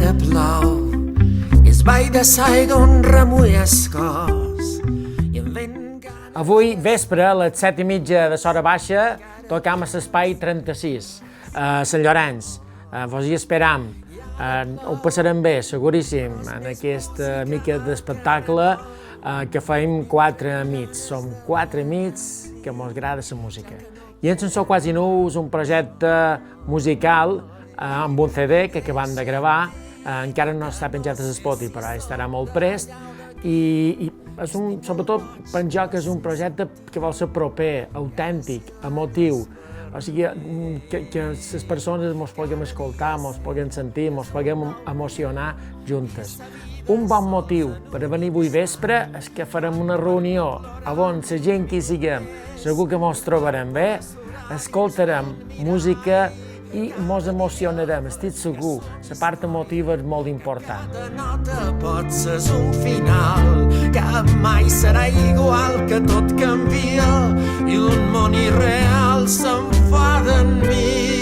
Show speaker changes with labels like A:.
A: que plou i es ball de Saigon remull el cos i en vent...
B: Avui, vespre, a les 7:30 de l'hora baixa, tocam a l'espai 36, a Sant Llorenç. Vos hi esperam. Ho passarem bé, seguríssim, en aquesta mica d'espectacle que fem 4 amics. Som 4 amics que mos agrada la música. I en Sensor Quasi Nu és un projecte musical amb un CD que acabam de gravar, encara no està penjat a Spotify, però estarà molt prest, i és sobretot penjo que és un projecte que vol ser proper, autèntic, emotiu, o sigui, que les persones ens puguem escoltar, ens puguem sentir, ens puguem emocionar juntes. Un bon motiu per a venir avui vespre és que farem una reunió on la gent que hi siguem segur que ens trobarem bé, escoltarem música i ens emocionarem, estic segur. La part emotiva és molt important.
A: Cada nota pot ser un final, que mai serà igual, que tot canvia i un món irreal s'enfada en mi.